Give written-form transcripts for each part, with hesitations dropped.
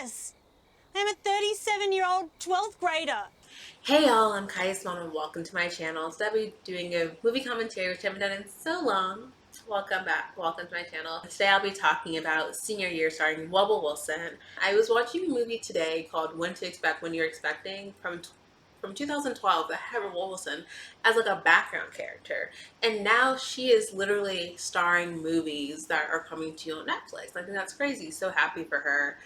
Yes! I'm a 37-year-old 12th grader. Hey y'all, I'm Kai's mom and welcome to my channel. Today I'll be doing a movie commentary which I haven't done in so long. Welcome back, welcome to my channel. Today I'll be talking about Senior Year starring Rebel Wilson. I was watching a movie today called When to Expect When You're Expecting from 2012 that had Rebel Wilson as like a background character. And now she is literally starring movies that are coming to you on Netflix. I think that's crazy. So happy for her.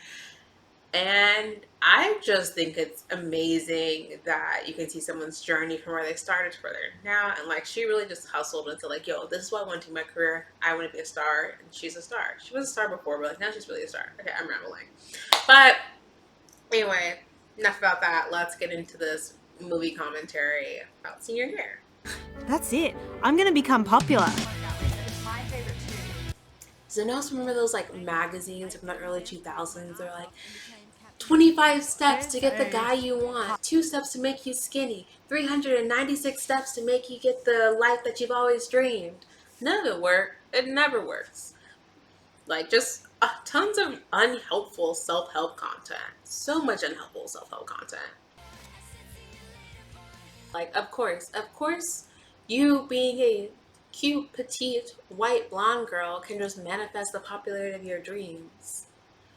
And I just think it's amazing that you can see someone's journey from where they started to where they're now. And like, she really just hustled into like, yo, this is what I want to do in my career. I want to be a star. And she's a star. She was a star before, but like now she's really a star. Okay, I'm rambling. But anyway, enough about that. Let's get into this movie commentary about Senior Year. That's it. I'm gonna become popular. Does anyone else remember those like magazines from the early 2000s? They're like 25 steps to get the guy you want, 2 steps to make you skinny, 396 steps to make you get the life that you've always dreamed. None of it worked. It never works. Like just tons of unhelpful self-help content. So much unhelpful self-help content. Like, of course, you being a cute, petite, white, blonde girl can just manifest the popularity of your dreams.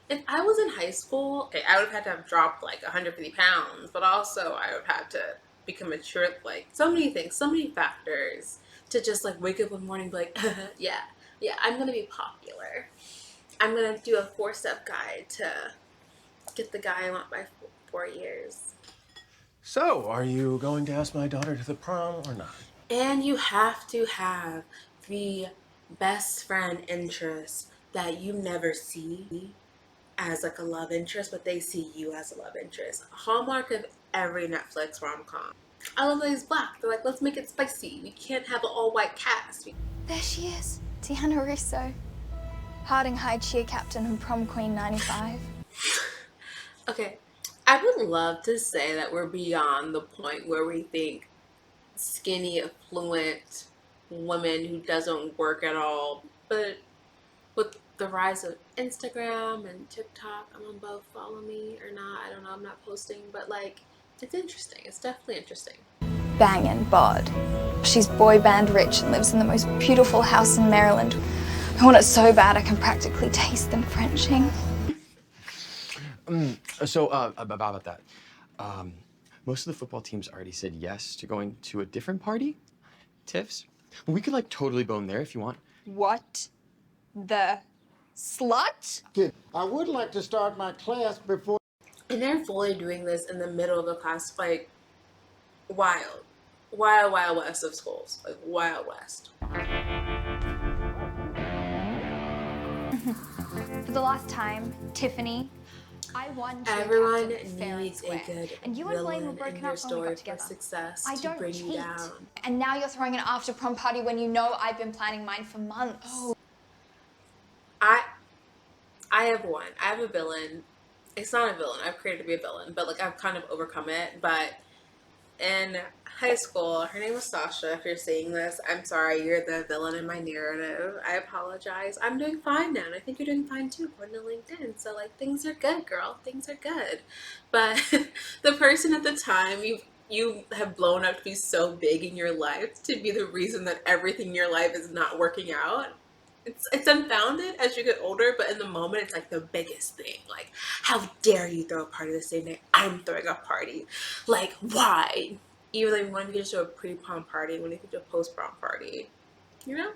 If I was in high school, okay, I would have had to have dropped like 150 pounds, but also I would have had to become mature, like so many things, so many factors to just like wake up one morning and be like, yeah, I'm going to be popular. I'm going to do a 4-step guide to get the guy I want by 4 years. So, are you going to ask my daughter to the prom or not? And you have to have the best friend interest that you never see as like a love interest, but they see you as a love interest. Hallmark of every Netflix rom-com. I love that he's black. They're like, let's make it spicy. We can't have an all-white cast. There she is, Deanna Russo, Harding High cheer captain and prom queen 95. Okay, I would love to say that we're beyond the point where we think skinny, affluent woman who doesn't work at all, but with the rise of Instagram and TikTok, I'm on both, follow me or not, I don't know, I'm not posting, but like, it's interesting, it's definitely interesting. Bangin' bod. She's boy band rich and lives in the most beautiful house in Maryland. I want it so bad I can practically taste them Frenching. About that. Most of the football teams already said yes to going to a different party, Tiff's. We could like totally bone there if you want. What the slut? Kid, I would like to start my class before. And they're fully doing this in the middle of the class, like wild west of schools, like wild west. For the last time, Tiffany, I won. Everyone needs a good and you and Blaine were villain broken in your up when we story got for together. success I to don't bring cheat. you down. And now you're throwing an after prom party when you know I've been planning mine for months. Oh. I have one. I have a villain. It's not a villain. I've created to be a villain, but like I've kind of overcome it. But in high school, her name was Sasha. If you're seeing this, I'm sorry. You're the villain in my narrative. I apologize. I'm doing fine now, and I think you're doing fine too, according to LinkedIn. So like things are good, girl. Things are good. But the person at the time you have blown up to be so big in your life to be the reason that everything in your life is not working out. It's unfounded as you get older, but in the moment, it's like the biggest thing. Like, how dare you throw a party the same day I'm throwing a party? Like, why? Even though when you could just do a pre-prom party, when you could do a post-prom party, you know?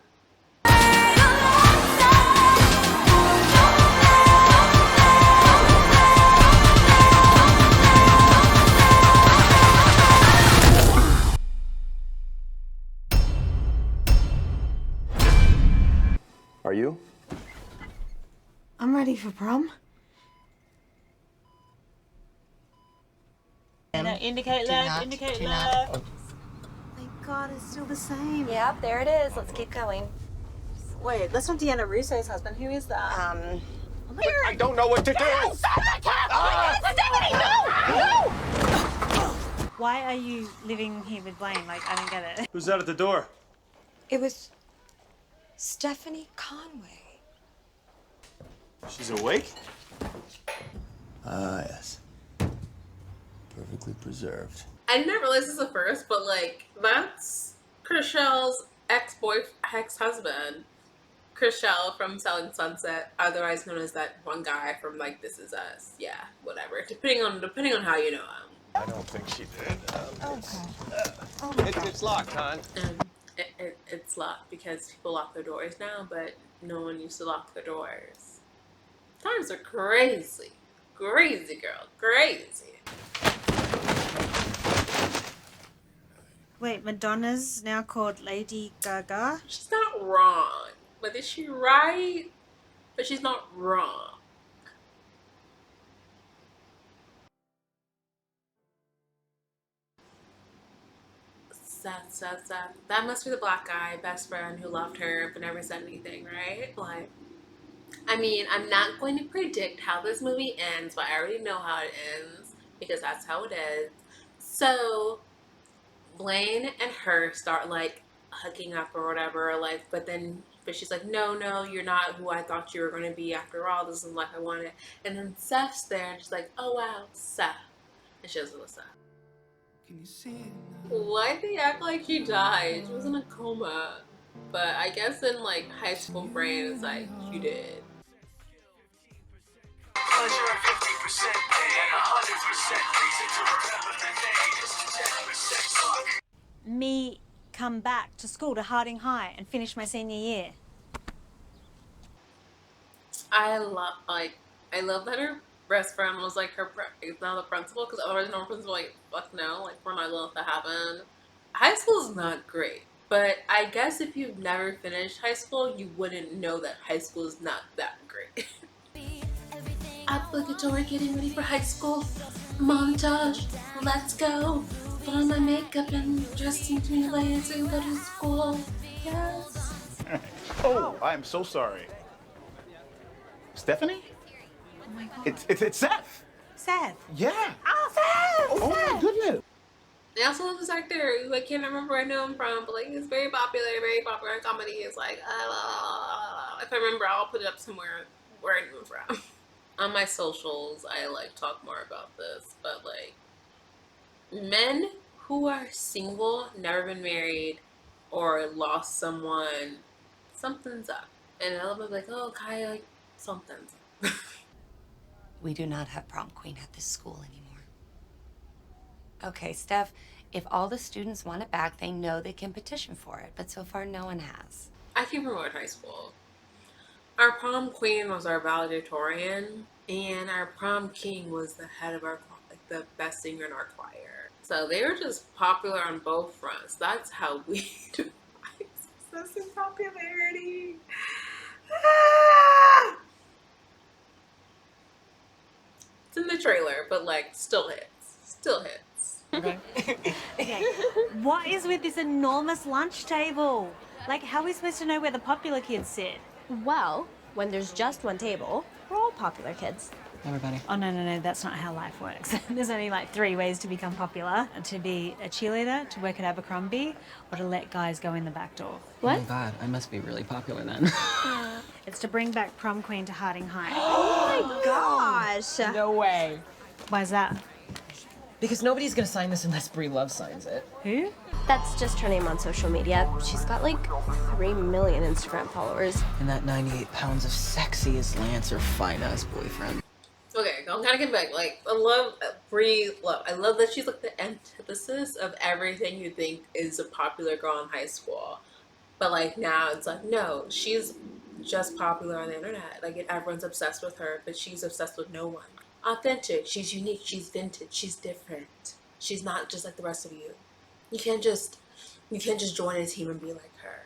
Are you? I'm ready for prom. Indicate left, indicate left. Thank God it's still the same. Yep, there it is. Let's keep going. Wait, that's not Deanna Russo's husband. Who is that? I don't know what to do! Why are you living here with Blaine? Like, I don't get it. Who's that at the door? It was Stephanie Conway. She's awake? chemically preserved. I didn't realize this at first, but like that's Chriselle's ex-husband. Chriselle from Selling Sunset, otherwise known as that one guy from like This Is Us. Yeah, whatever. Depending on how you know him. I don't think she did. It's locked, hon. It's locked because people lock their doors now, but no one used to lock their doors. Times are crazy. Crazy, girl. Crazy. Wait, Madonna's now called Lady Gaga? She's not wrong. But is she right? But she's not wrong. Seth. That must be the black guy, best friend who loved her but never said anything, right? Like, I mean, I'm not going to predict how this movie ends, but I already know how it ends because that's how it is. So, Blaine and her start like hooking up or whatever, like, but she's like, no, you're not who I thought you were going to be after all. This isn't like I wanted. And then Seth's there and she's like, oh wow, Seth. And she doesn't know Seth. Why'd they act like she died? She was in a coma. But I guess in like high school brain, it's like, you did. 150% and 100% Me come back to school to Harding High and finish my senior year. I love that her best friend was like now the principal, because otherwise no principal like fuck no, like we're not gonna let that happen. High school is not great, but I guess if you've never finished high school, you wouldn't know that high school is not that great. Obligatory getting ready for high school montage. Let's go. Put on my makeup and dress into new layers and go to school. Yes. Oh, I'm so sorry. Stephanie? Oh my god. It's Seth. Seth. Yeah. Oh, Seth! Oh my goodness. I also love this actor who I can't remember where I know him from, but like he's very popular in comedy. It's like, if I remember, I'll put it up somewhere where I knew him from. On my socials, I like talk more about this, but like men who are single, never been married, or lost someone, something's up. And I'll be like, oh, Kai, like something's up. We do not have prom queen at this school anymore. Okay, Steph, if all the students want it back, they know they can petition for it, but so far no one has. I came from Wood High School. Our prom queen was our valedictorian, and our prom king was the head of our, like, the best singer in our choir. So they were just popular on both fronts. That's how we define success and popularity. It's in the trailer, but like still hits. Still hits. Okay. Okay. What is with this enormous lunch table? Like, how are we supposed to know where the popular kids sit? Well, when there's just one table, we're all popular kids. Everybody. Oh, no, that's not how life works. There's only like 3 ways to become popular: to be a cheerleader, to work at Abercrombie, or to let guys go in the back door. What? Oh my god, I must be really popular then. It's to bring back prom queen to Harding High. Oh my gosh! No way. Why's that? Because nobody's gonna sign this unless Brie Love signs it. Who? That's just her name on social media. She's got like 3 million Instagram followers. And that 98 pounds of sexy is Lance or fine-ass boyfriend. Okay, I'm kind of getting back. Like, I love Brie Love. I love that she's like the antithesis of everything you think is a popular girl in high school. But like now it's like, no, she's just popular on the internet. Like, everyone's obsessed with her, but she's obsessed with no one. Authentic. She's unique. She's vintage. She's different. She's not just like the rest of you. You can't just join a team and be like her.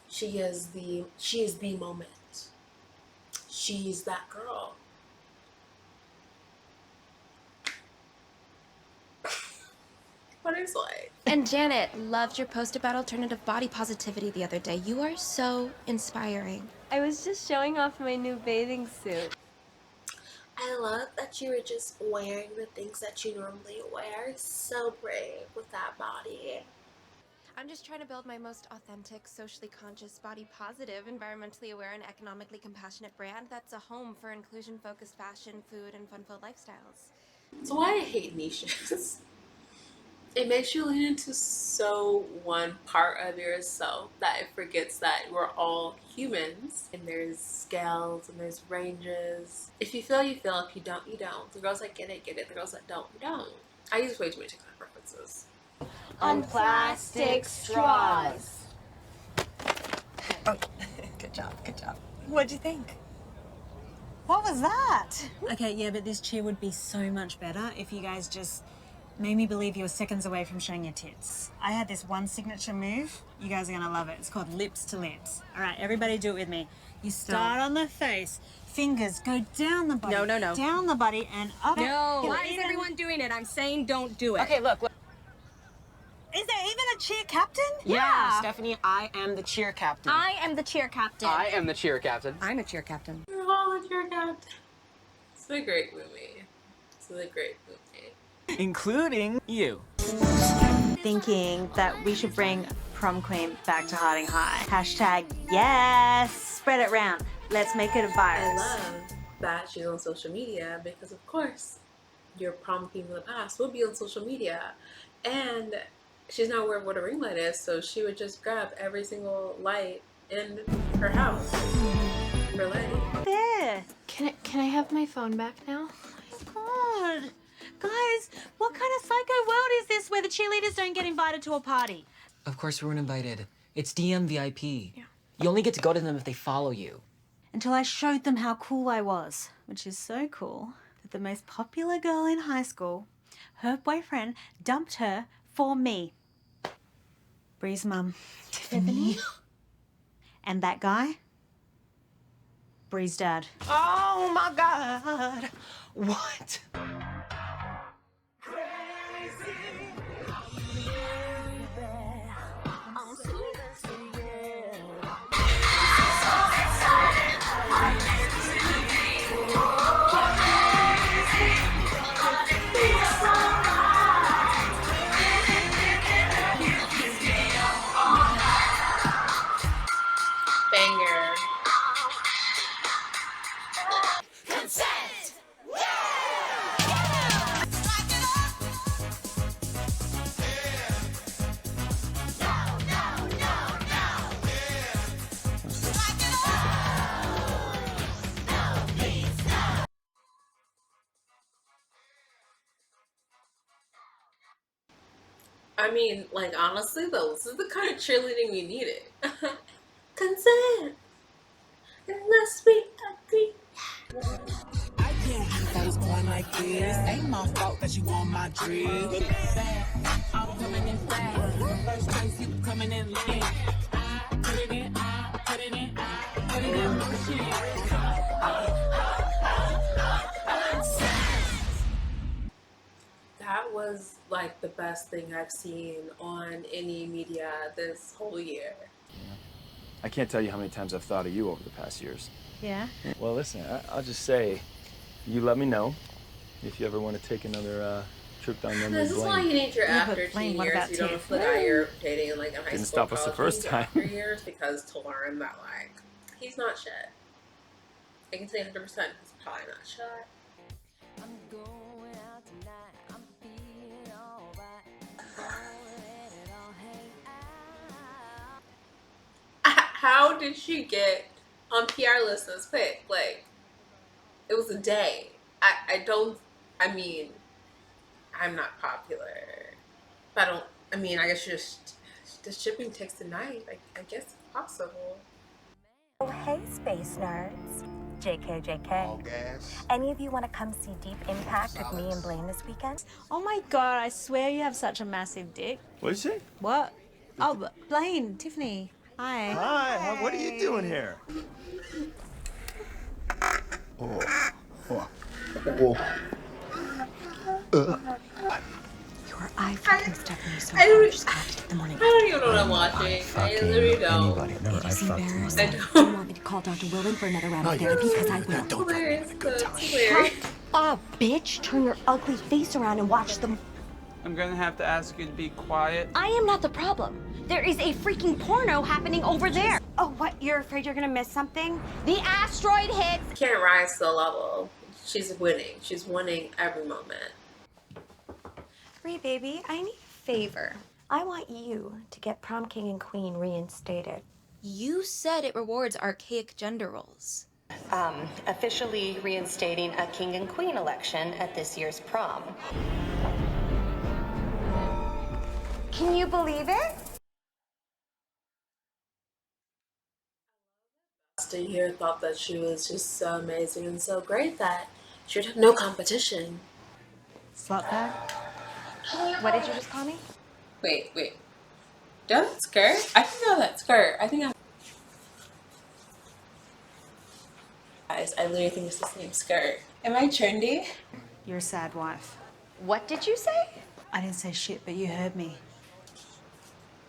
She is the moment. She's that girl. What is like? And Janet, loved your post about alternative body positivity the other day. You are so inspiring. I was just showing off my new bathing suit. I love that you were just wearing the things that you normally wear. So brave with that body. I'm just trying to build my most authentic, socially conscious, body positive, environmentally aware, and economically compassionate brand that's a home for inclusion-focused fashion, food, and fun-filled lifestyles. So why I hate niches. It makes you lean into so one part of yourself that it forgets that we're all humans and there's scales and there's ranges. If you feel, you feel. If you don't, you don't. The girls that get it, get it. The girls that don't, don't. I use way too many TikTok references. On plastic straws. Oh, good job, good job. What'd you think? What was that? Okay, yeah, but this cheer would be so much better if you guys just made me believe you were seconds away from showing your tits. I had this one signature move. You guys are gonna love it. It's called lips to lips. All right, everybody do it with me. You start on the face, fingers go down the body. No. Down the body and up. No. Why is everyone doing it? I'm saying don't do it. Okay, look. Is there even a cheer captain? Yeah, Stephanie, I am the cheer captain. I am the cheer captain. I am the cheer captain. I'm a cheer captain. We're all a cheer captain. It's a great movie. It's a great movie. Including you. Thinking that we should bring prom queen back to Harding High. Hashtag yes. Spread it round. Let's make it a I virus. love that she's on social media because, of course, your prom queen from the past will be on social media. And she's not aware of what a ring light is, so she would just grab every single light in her house for lighting. There. Can I have my phone back now? God. Guys, what kind of psycho world is this where the cheerleaders don't get invited to a party? Of course we weren't invited. It's DM VIP. Yeah. You only get to go to them if they follow you. Until I showed them how cool I was, which is so cool that the most popular girl in high school, her boyfriend dumped her for me. Bree's mum. Tiffany? And that guy? Bree's dad. Oh my God. What? Banger. I mean, like, honestly, though, this is the kind of cheerleading we needed. Consent. Unless we agree. I can't have things going like this. Ain't my fault that you on my drip. I'm coming in fast. First place, you coming in late. I put it in, I put it in, I put it in my shit. That was like the best thing I've seen on any media this whole year. I can't tell you how many times I've thought of you over the past years. Yeah? Well, listen, I'll just say, you let me know if you ever want to take another trip down memory This is why you need your Yeah, but after Blaine, teen what years. about You don't Tiff? flip out your dating like in high Didn't school. stop us the college. first You need your time. after years because to learn that like he's not shit. I can say 100% he's probably not shit. How did she get on PR lists as quick? Like, it was a day. I mean, I'm not popular. But I guess just the shipping takes a night. I guess it's possible. Oh, hey, space nerds. JK. All gas. Any of you want to come see Deep Impact with me and Blaine this weekend? Oh my God, I swear you have such a massive dick. What'd you say? What? Oh, Blaine, Tiffany. Hi. Hi, what are you doing here? Your eye fucking Stephanie so I don't- hard, she's gonna have to take the morning. I don't even know what I'm watching. I literally don't. It is embarrassing. I Do don't. you want me to call Dr. Willen for another round of therapy? Because I will. Hilarious. That's hilarious. Bitch, turn your ugly face around and watch them. I'm gonna have to ask you to be quiet. I am not the problem. There is a freaking porno happening over there. Oh, what? You're afraid you're gonna miss something? The asteroid hits. Can't rise to the level. She's winning. She's winning every moment. Bree, baby, I need a favor. I want you to get prom king and queen reinstated. You said it rewards archaic gender roles. Officially reinstating a king and queen election at this year's prom. Can you believe it? Austin here thought that she was just so amazing and so great that she would have no competition. Slut bag? What did you just call me? Wait. Do I have that skirt? I think I have that skirt. Guys, I literally think it's the same skirt. Am I trendy? You're a sad wife. What did you say? I didn't say shit, but you heard me.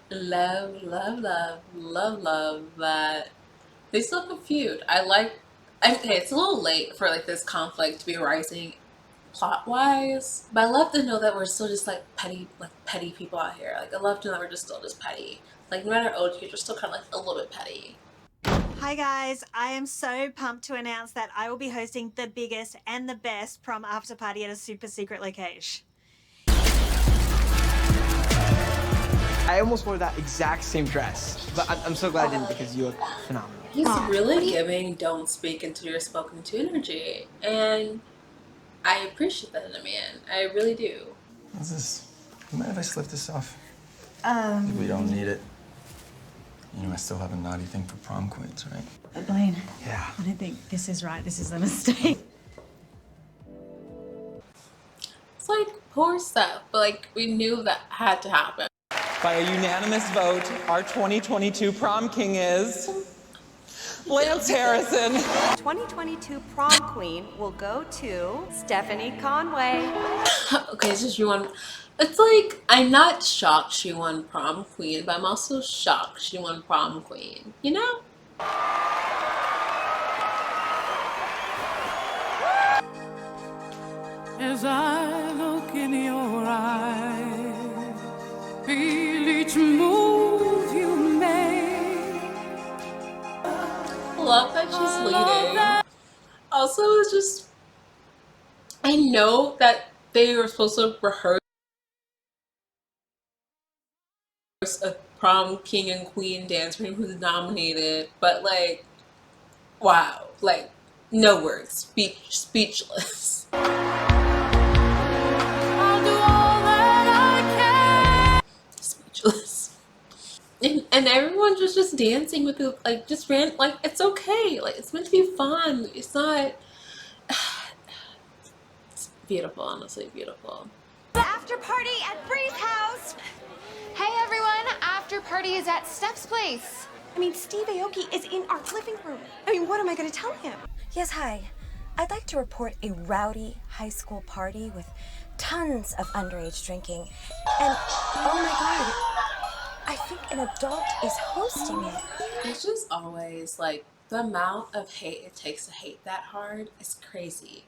Love that. They still have a feud. Okay, it's a little late for like this conflict to be rising plot-wise, but I love to know that we're still just like petty people out here. Like I love to know that we're just still just petty. Like no matter OG, we're still kind of like a little bit petty. Hi guys, I am so pumped to announce that I will be hosting the biggest and the best prom after party at a super secret location. I almost wore that exact same dress, but I'm so glad I didn't because you look phenomenal. He's really giving don't speak until you're spoken to energy, and I appreciate that in a man. I really do. What's this? You mind if I slip this off? Um, We don't need it. You know, I still have a naughty thing for prom queens, right? Blaine. Yeah. I don't think this is right. This is a mistake. It's like poor stuff, but like we knew that had to happen. By a unanimous vote, our 2022 prom king is Lance Harrison. 2022 prom queen will go to Stephanie Conway. Okay, so she won. It's like I'm not shocked she won prom queen, but I'm also shocked she won prom queen. You know? As I look in your eyes, feel each move you make. Love that she's leading. Also, it's just I know that they were supposed to rehearse a prom king and queen dance for him who's nominated, but like, wow, like no words, speechless. I'll do all that I can. Speechless. And everyone's just dancing with it, like just ran like it's okay, like it's meant to be fun. It's not. It's beautiful, honestly beautiful. After party at Bree's house. Hey everyone, after party is at Steph's place. I mean, Steve Aoki is in our living room. I mean, what am I going to tell him? Yes, hi. I'd like to report a rowdy high school party with tons of underage drinking. And, oh my God, I think an adult is hosting it. It's just always like the amount of hate it takes to hate that hard is crazy.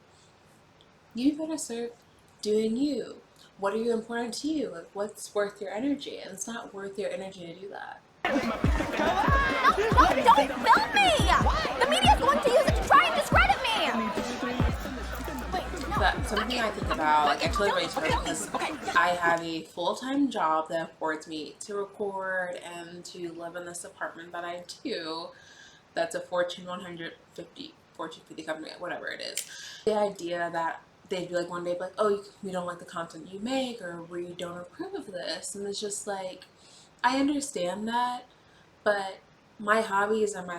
You better start doing you. What are you important to you? Like what's worth your energy? And it's not worth your energy to do that. No, don't film me! The media's going to use it to try and discredit me! That's something I think about. Like I totally relate to her because I have a full-time job that affords me to record and to live in this apartment that I do. That's a Fortune 150 company, whatever it is. The idea that they'd be like one day, like, oh, we don't like the content you make, or we don't approve of this, and it's just like, I understand that, but my hobbies are my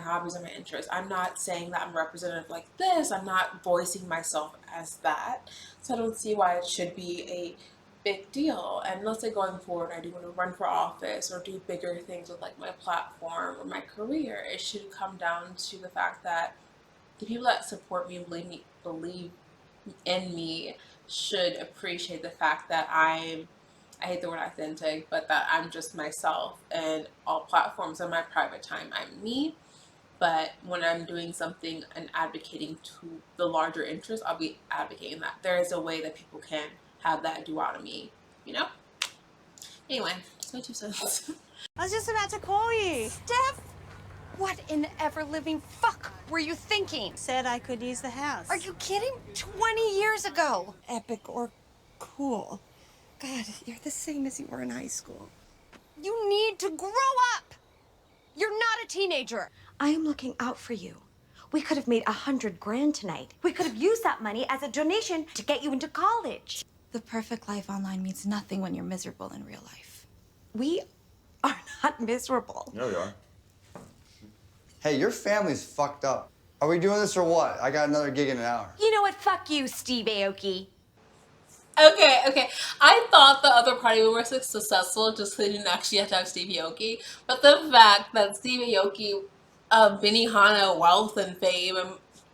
interests. I'm not saying that I'm representative like this. I'm not voicing myself as that. So I don't see why it should be a big deal. And let's say going forward, I do want to run for office or do bigger things with like my platform or my career. It should come down to the fact that the people that support me and believe in me should appreciate the fact that I hate the word authentic, but that I'm just myself, and all platforms on my private time I'm me. But when I'm doing something and advocating to the larger interest, I'll be advocating that there is a way that people can have that duotomy, you know? Anyway, that's my 2 cents. I was just about to call you. Steph, what in the ever-living fuck were you thinking? Said I could use the house. Are you kidding? 20 years ago. Epic or cool? God, you're the same as you were in high school. You need to grow up! You're not a teenager. I am looking out for you. We could have made $100 grand tonight. We could have used that money as a donation to get you into college. The perfect life online means nothing when you're miserable in real life. We are not miserable. No, you are. Hey, your family's fucked up. Are we doing this or what? I got another gig in an hour. You know what? Fuck you, Steve Aoki. Okay. I thought the other party we were successful just because they didn't actually have to have Stevie Aoki. But the fact that Stevie Aoki, Benihana wealth and fame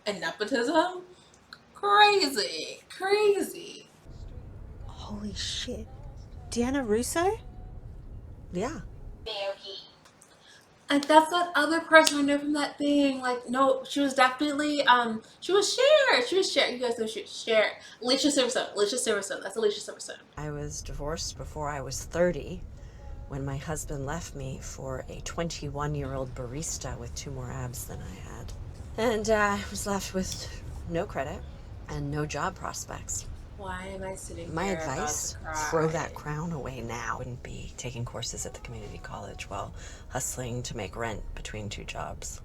and nepotism, crazy. Holy shit. Deanna Russo? Yeah. And that's that other person I know from that thing. Like, no, she was definitely, she was Cher. You guys know she was Cher. Alicia Silverstone. That's Alicia Silverstone. I was divorced before I was 30 when my husband left me for a 21-year-old barista with 2 more abs than I had. And I was left with no credit and no job prospects. Why am I sitting My here advice, about to cry? throw that crown away now. Wouldn't be taking courses at the community college while hustling to make rent between 2 jobs.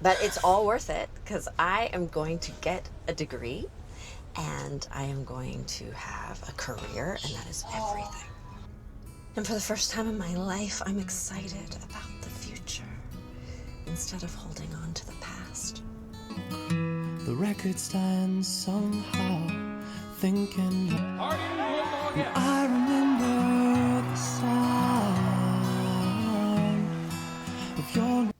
But it's all worth it because I am going to get a degree and I am going to have a career, and that is everything. And for the first time in my life, I'm excited about the future instead of holding on to the past. The record stands somehow thinking I remember the sound of your...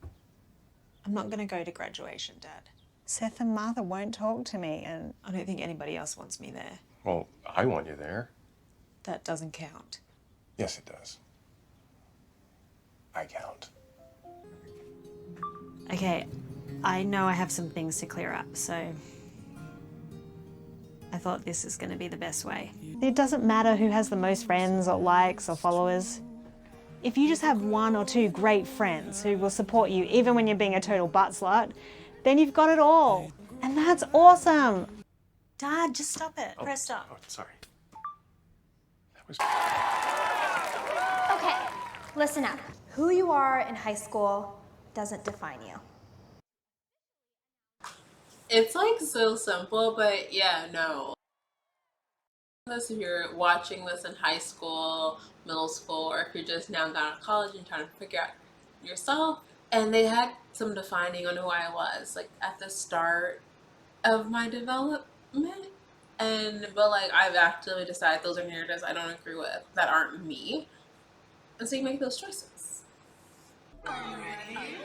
I'm not gonna go to graduation, Dad. Seth and Martha won't talk to me, and I don't think anybody else wants me there. Well, I want you there. That doesn't count. Yes, it does. I count. Okay, I know I have some things to clear up, so I thought this is gonna be the best way. It doesn't matter who has the most friends or likes or followers. If you just have 1 or 2 great friends who will support you even when you're being a total butt slut, then you've got it all. And that's awesome. Dad, just stop it. Press stop. Oh, sorry. Okay, listen up. Who you are in high school doesn't define you. It's like so simple, but yeah, no. If you're watching this in high school, middle school, or if you're just now gone to college and trying to figure out yourself, and they had some defining on who I was, like at the start of my development. But like I've actually decided those are narratives I don't agree with, that aren't me. And so you make those choices. Are you ready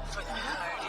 for the party?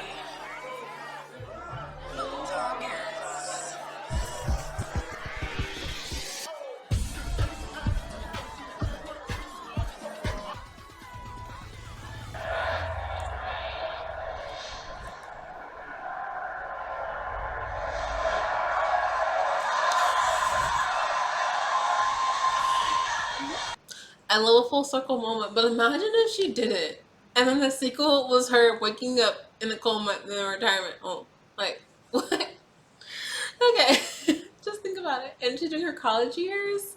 I love a full circle moment, but imagine if she did it. And then the sequel was her waking up in a coma in a retirement home. Like, what? Okay, just think about it. And she's doing her college years.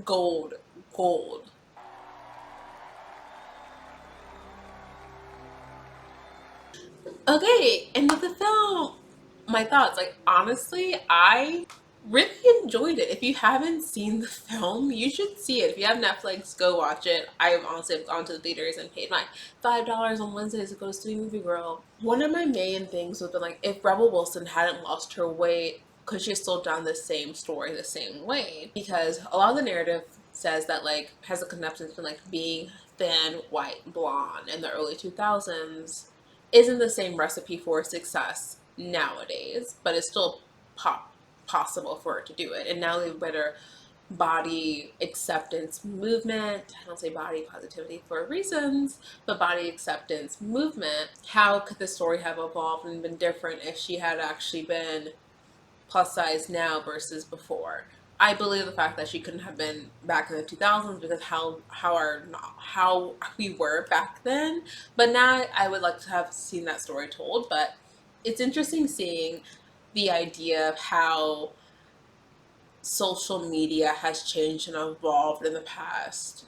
Gold. Okay, and with the film, my thoughts. Like, honestly, I really enjoyed it. If you haven't seen the film, you should see it. If you have Netflix, go watch it. I've honestly gone to the theaters and paid my $5 on Wednesdays to go to see Movie Girl. One of my main things would have been like, if Rebel Wilson hadn't lost her weight, could she have still done the same story the same way? Because a lot of the narrative says that like has a connection to like being thin, white, blonde in the early 2000s isn't the same recipe for success nowadays, but it's still possible for her to do it. And now they have better body acceptance movement. I don't say body positivity for reasons, but body acceptance movement. How could the story have evolved and been different if she had actually been plus size now versus before? I believe the fact that she couldn't have been back in the 2000s because how we were back then. But now I would like to have seen that story told. But it's interesting seeing the idea of how social media has changed and evolved in the past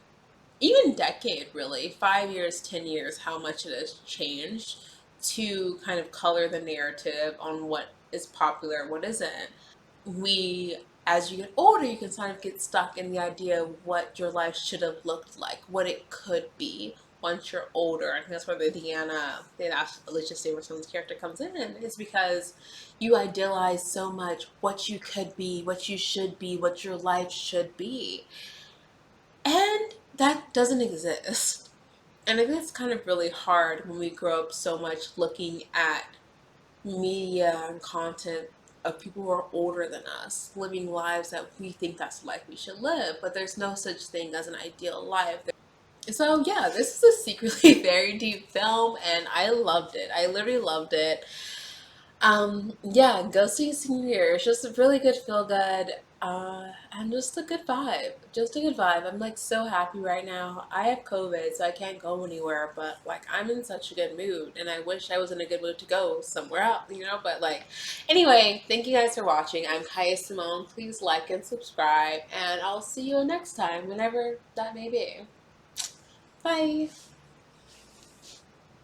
even decade, really, 5 years, 10 years, how much it has changed to kind of color the narrative on what is popular, what isn't. We, as you get older, you can kind of get stuck in the idea of what your life should have looked like, what it could be once you're older. I think that's where Alicia Silverstone's character comes in, is because you idealize so much what you could be, what you should be, what your life should be. And that doesn't exist. And I think it's kind of really hard when we grow up so much looking at media and content of people who are older than us, living lives that we think that's the life we should live, but there's no such thing as an ideal life. So yeah, this is a secretly very deep film, and I loved it. I literally loved it. Yeah, go see Senior Year. It's just a really good feel good, and just a good vibe. Just a good vibe. I'm like so happy right now. I have COVID, so I can't go anywhere, but like I'm in such a good mood, and I wish I was in a good mood to go somewhere else, you know? But like, anyway, thank you guys for watching. I'm Kaya Simone. Please like and subscribe, and I'll see you next time, whenever that may be. Bye.